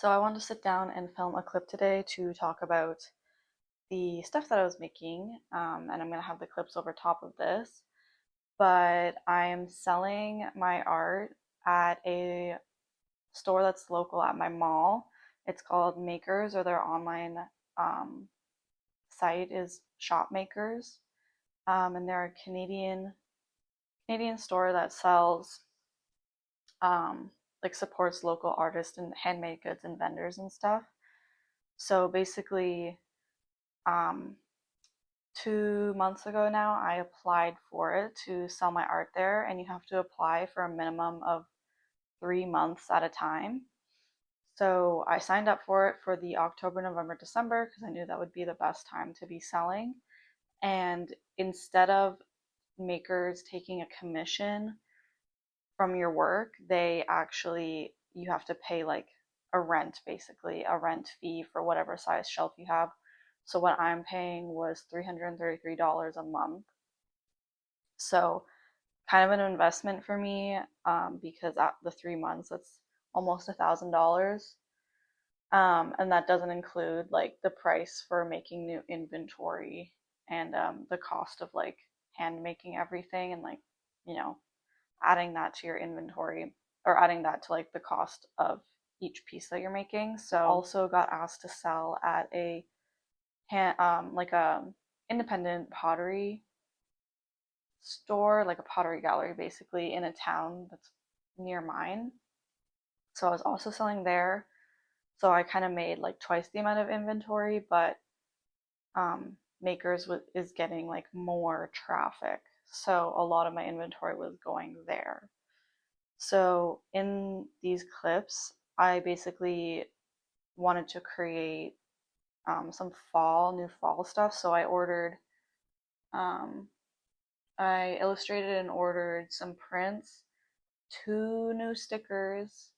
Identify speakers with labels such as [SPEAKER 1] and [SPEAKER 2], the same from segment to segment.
[SPEAKER 1] So I wanted to sit down and film a clip today to talk about the stuff that I was making, and I'm going to have the clips over top of this. But I am selling my art at a store that's local at my mall. It's called Makers, or their online um, site is Shop Makers, and they're a Canadian store that sells um, like supports local artists and handmade goods and vendors and stuff. So basically, um, 2 months ago now, I applied for it to sell my art there, and you have to apply for a minimum of 3 months at a time. So I signed up for it for the October, November, December because I knew that would be the best time to be selling. And instead of makers taking a commission from your work, you have to pay like a rent, basically, a rent fee for whatever size shelf you have. So what I'm paying was $333 a month. So kind of an investment for me, because at the 3 months, that's almost $1,000. And that doesn't include like the price for making new inventory and the cost of like hand making everything and like, you know, adding that to your inventory or adding that to like the cost of each piece that you're making. So also got asked to sell at a like a independent pottery store, like a pottery gallery basically in a town that's near mine. So I was also selling there. So I kind of made like twice the amount of inventory, but Makers is getting like more traffic. So a lot of my inventory was going there. So in these clips, I basically wanted to create some new fall stuff. So um, I illustrated and ordered some prints, two new stickers,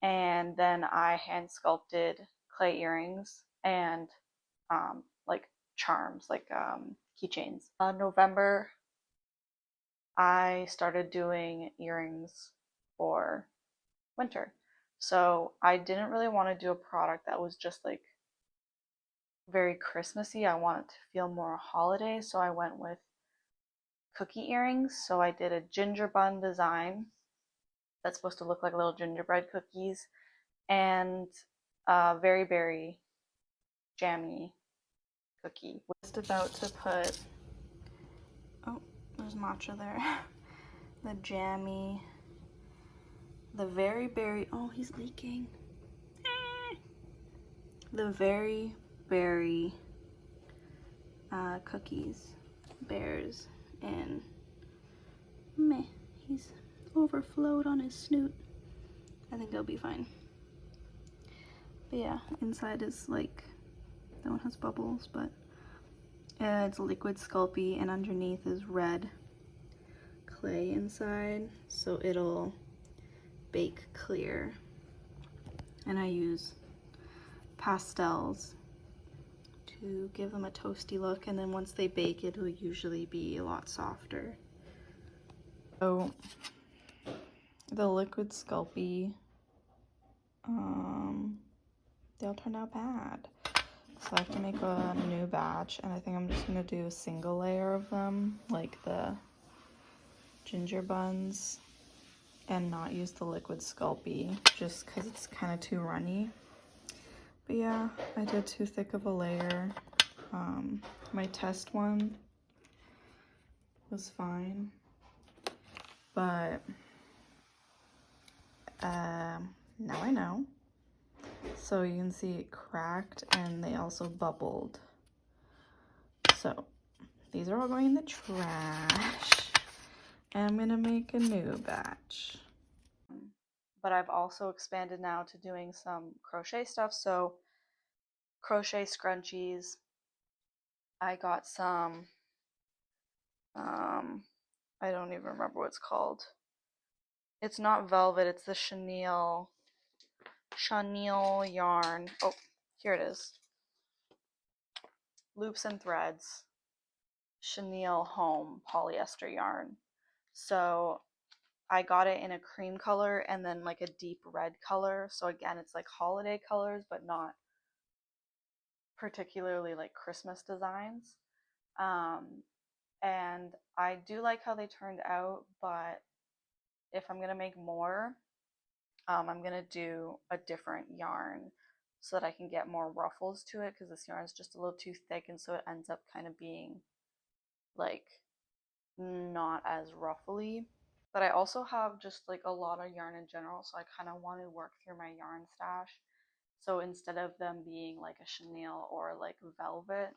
[SPEAKER 1] and then I hand sculpted clay earrings and like charms, like keychains. November, I started doing earrings for winter. So I didn't really want to do a product that was just like very Christmassy. I wanted to feel more holiday, so I went with cookie earrings. So I did a ginger bun design that's supposed to look like little gingerbread cookies and very berry jammy cookie. Just about to put, oh, there's matcha there. The jammy, the very berry, oh, he's leaking. The very berry cookies, bears, and meh, he's overflowed on his snoot. I think he'll be fine. But yeah, inside is like, that one has bubbles, but it's liquid Sculpey, and underneath is red clay inside, so it'll bake clear. And I use pastels to give them a toasty look, and then once they bake, it'll usually be a lot softer. So the liquid Sculpey, they all turned out bad. So I have to make a new batch, and I think I'm just gonna do a single layer of them, like the ginger buns, and not use the liquid Sculpey, just because it's kind of too runny. But yeah, I did too thick of a layer. My test one was fine, but now I know. So you can see it cracked, and they also bubbled. So these are all going in the trash, and I'm gonna make a new batch. But I've also expanded now to doing some crochet stuff. So crochet scrunchies. I got some, I don't even remember what it's called. It's not velvet, it's the chenille yarn. Oh, here it is. Loops and Threads chenille home polyester yarn. So I got it in a cream color and then like a deep red color. So again, it's like holiday colors, but not particularly like Christmas designs. Um, and I do like how they turned out, but if I'm gonna make more, I'm gonna do a different yarn so that I can get more ruffles to it because this yarn is just a little too thick, and so it ends up kind of being like not as ruffly. But I also have just like a lot of yarn in general, so I kind of want to work through my yarn stash. So instead of them being like a chenille or like velvet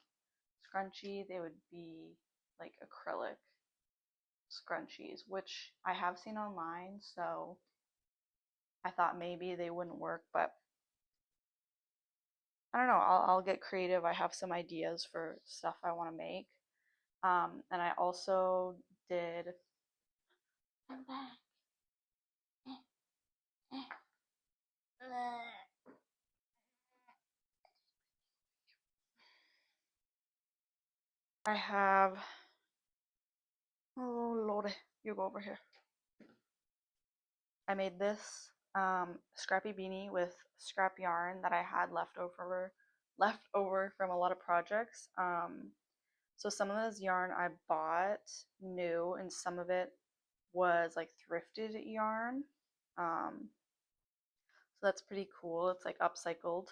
[SPEAKER 1] scrunchie, they would be like acrylic scrunchies, which I have seen online, so I thought maybe they wouldn't work, but I don't know. I'll get creative. I have some ideas for stuff I want to make. And I also did. I'm back. I have. Oh lordy, you go over here. I made this scrappy beanie with scrap yarn that I had left over from a lot of projects. So some of this yarn I bought new, and some of it was like thrifted yarn. So that's pretty cool. It's like upcycled,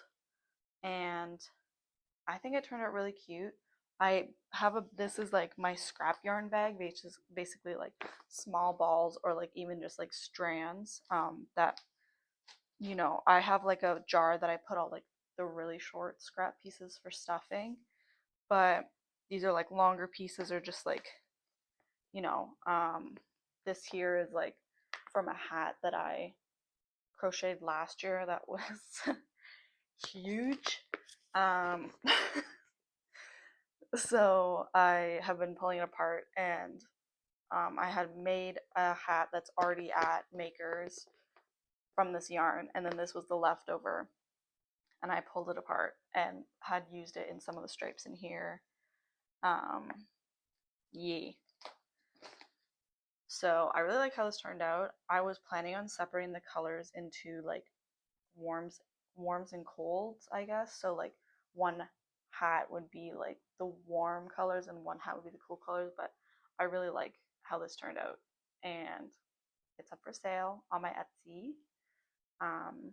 [SPEAKER 1] and I think it turned out really cute. I have this is like my scrap yarn bag, which is basically like small balls or like even just like strands that I have like a jar that I put all like the really short scrap pieces for stuffing, but these are like longer pieces or just like, you know, this here is like from a hat that I crocheted last year that was huge. Um, so I have been pulling it apart, and I had made a hat that's already at Makers from this yarn, and then this was the leftover, and I pulled it apart and had used it in some of the stripes in here. Um, yeah. So I really like how this turned out. I was planning on separating the colors into like warms and colds, I guess. So like one hat would be like the warm colors and one hat would be the cool colors, but I really like how this turned out, and it's up for sale on my Etsy. Um,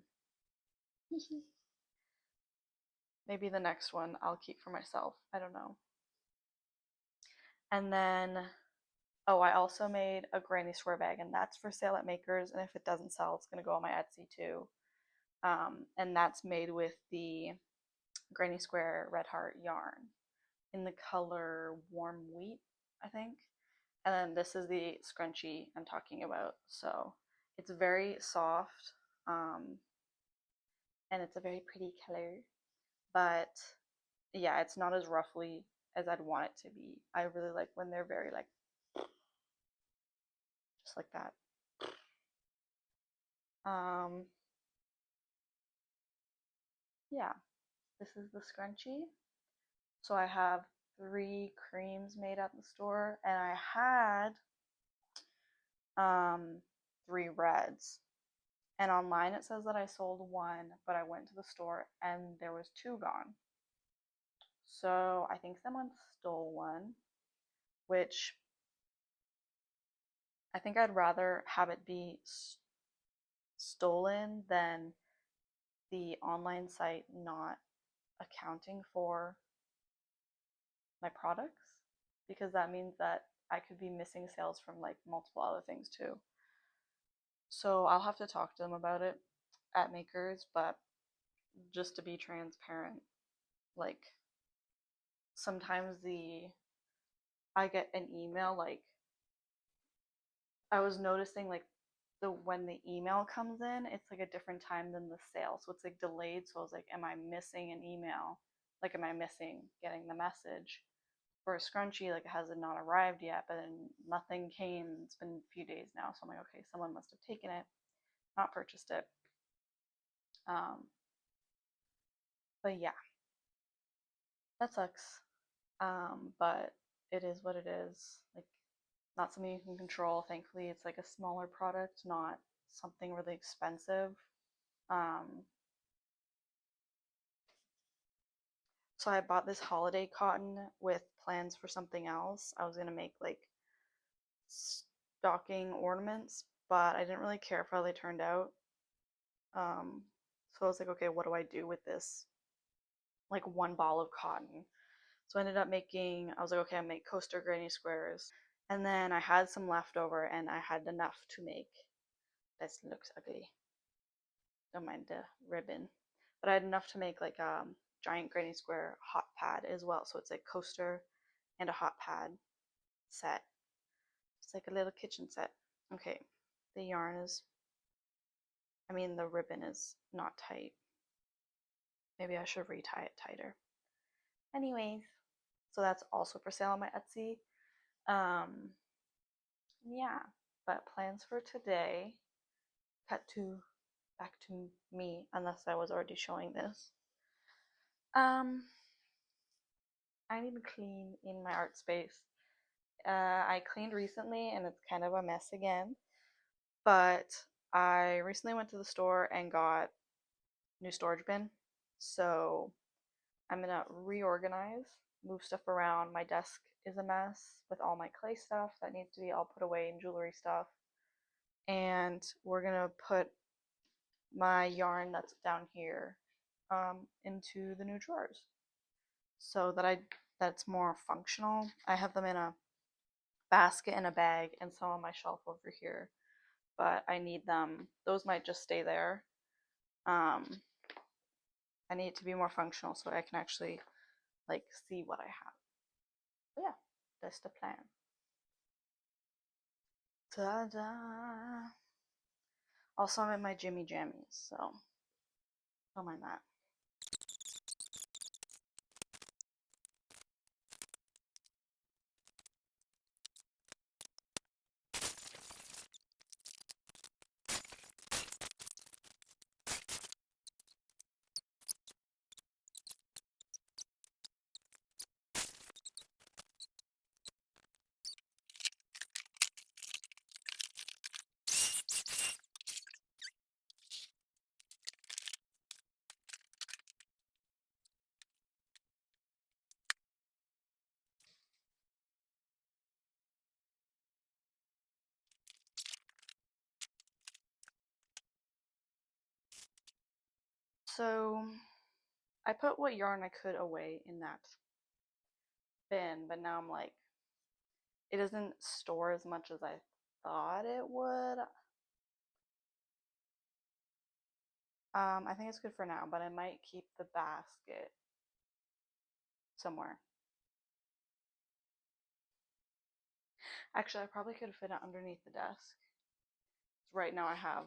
[SPEAKER 1] maybe the next one I'll keep for myself. I don't know. And then, oh, I also made a granny square bag, and that's for sale at Makers. And if it doesn't sell, it's gonna go on my Etsy too. And that's made with the Granny Square Red Heart yarn in the color Warm Wheat, I think. And then this is the scrunchie I'm talking about. So it's very soft, and it's a very pretty color. But yeah, it's not as ruffly as I'd want it to be. I really like when they're very like just like that. Um, yeah, this is the scrunchie. So I have 3 creams made at the store, and I had 3 reds. And online it says that I sold one, but I went to the store and there was 2 gone. So I think someone stole one, which I think I'd rather have it be stolen than the online site not accounting for my products, because that means that I could be missing sales from like multiple other things too. So I'll have to talk to them about it at Makers, but just to be transparent, like sometimes I get an email like I was noticing like the when the email comes in, it's like a different time than the sale. So it's like delayed. So I was like, am I missing an email? Like, am I missing getting the message? For a scrunchie, like it has not arrived yet, but then nothing came. It's been a few days now. So I'm like, okay, someone must have taken it, not purchased it. Um, but yeah, that sucks. But it is what it is. Like Not something you can control. Thankfully, it's like a smaller product, not something really expensive. Um, so I bought this holiday cotton with plans for something else. I was gonna make like stocking ornaments, but I didn't really care for how they turned out. So I was like, okay, what do I do with this like one ball of cotton? So I ended up making, I was like, okay, I'll make coaster granny squares. And then I had some leftover and I had enough to make, this looks ugly, don't mind the ribbon. But I had enough to make like giant granny square hot pad as well. So it's like coaster and a hot pad set. It's like a little kitchen set. Okay, the yarn is, I mean, the ribbon is not tight. Maybe I should retie it tighter. Anyways, so that's also for sale on my Etsy. Um, yeah, but plans for today, cut to back to me, unless I was already showing this. I need to clean in my art space. I cleaned recently and it's kind of a mess again, but I recently went to the store and got new storage bin. So I'm gonna reorganize, move stuff around. My desk is a mess with all my clay stuff that needs to be all put away and jewelry stuff. And we're gonna put my yarn that's down here into the new drawers so that's more functional. I have them in a basket and a bag and some on my shelf over here, but I need them. Those might just stay there. Um, I need it to be more functional so I can actually like see what I have. But yeah, that's the plan. Ta-da! Also, I'm in my Jimmy Jammies, so don't mind that. So I put what yarn I could away in that bin, but now I'm like, it doesn't store as much as I thought it would. I think it's good for now, but I might keep the basket somewhere. Actually, I probably could fit it underneath the desk. Right now I have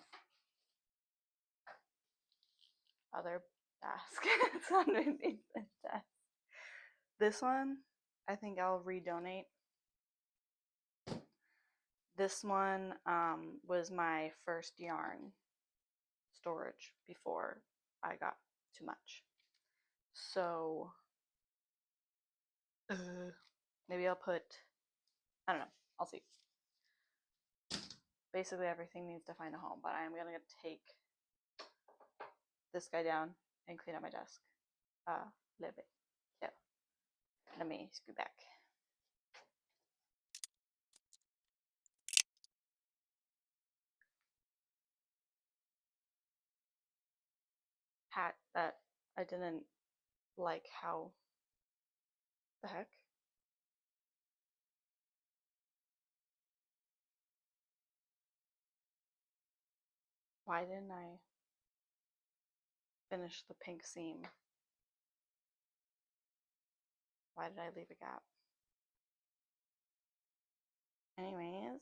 [SPEAKER 1] other baskets underneath the desk. This one, I think I'll redonate. This one was my first yarn storage before I got too much. So maybe I'll put, I don't know, I'll see. Basically everything needs to find a home, but I am gonna take this guy down and clean up my desk a little bit. So let me scoot back. Hat that I didn't like how the heck. Why didn't I finish the pink seam? Why did I leave a gap? Anyways,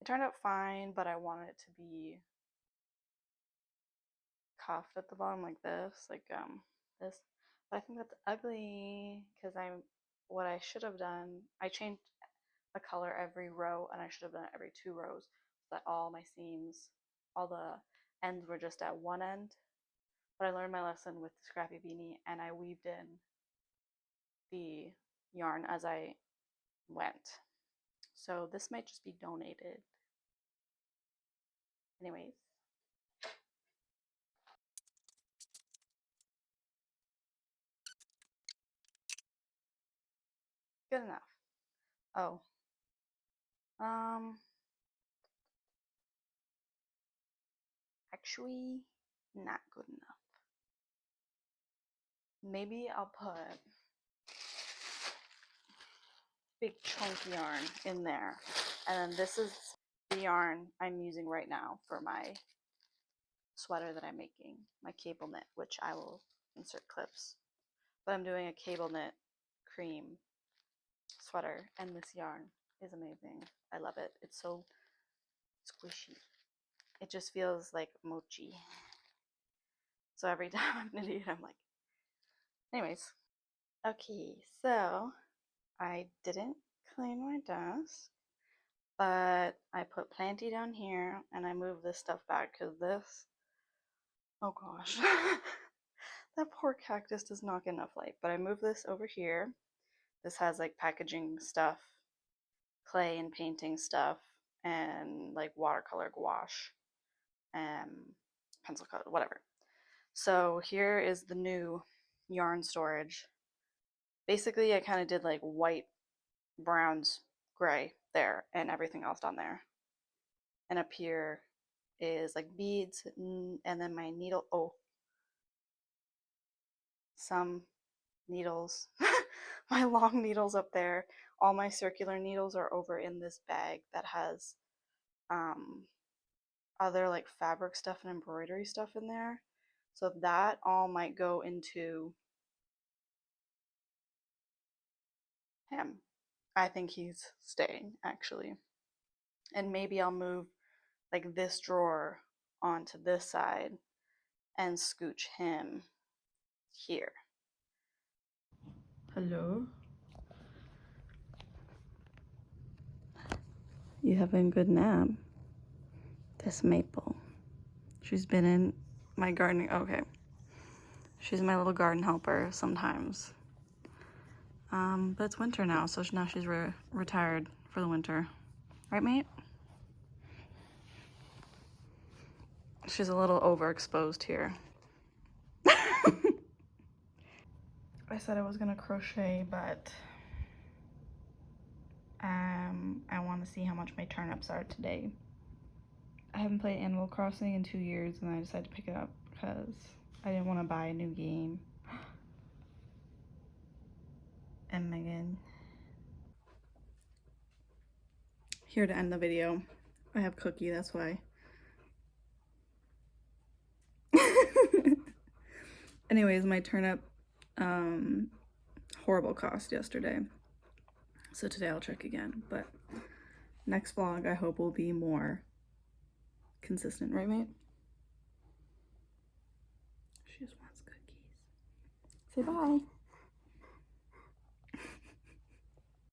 [SPEAKER 1] it turned out fine, but I wanted it to be cuffed at the bottom like this, this. But I think that's ugly because what I should have done, I changed a color every row and I should have done it every 2 rows so that all my seams, all the ends were just at one end. But I learned my lesson with the scrappy beanie and I weaved in the yarn as I went. So this might just be donated. Anyways. Good enough. Oh. Actually, not good enough. Maybe I'll put big chunky yarn in there. And then this is the yarn I'm using right now for my sweater that I'm making, my cable knit, which I will insert clips. But I'm doing a cable knit cream sweater, and this yarn is amazing. I love it. It's so squishy. It just feels like mochi. So every time I'm knitting it, I'm like, anyways. Okay, so I didn't clean my desk, but I put plenty down here, and I moved this stuff back because this, oh gosh, that poor cactus does not get enough light. But I moved this over here. This has like packaging stuff, clay and painting stuff, and like watercolor gouache and pencil color, whatever. So here is the new yarn storage. Basically, I kind of did like white, browns, gray there, and everything else down there. And up here is like beads, and then my needle. Oh, some needles. My long needles up there. All my circular needles are over in this bag that has other like fabric stuff and embroidery stuff in there. So that all might go into him. I think he's staying actually. And maybe I'll move like this drawer onto this side and scooch him here. Hello? You having a good nap? This Maple. She's been in my gardening. Okay. She's my little garden helper sometimes. But it's winter now, so now she's retired for the winter. Right, mate? She's a little overexposed here. I said I was gonna crochet, but I want to see how much my turnips are today. I haven't played Animal Crossing in 2 years, and I decided to pick it up because I didn't want to buy a new game. And Megan. Here to end the video. I have Cookie, that's why. Anyways, my turnip horrible cost yesterday. So today I'll check again, but next vlog I hope will be more consistent, right, mate? She just wants cookies. Say bye.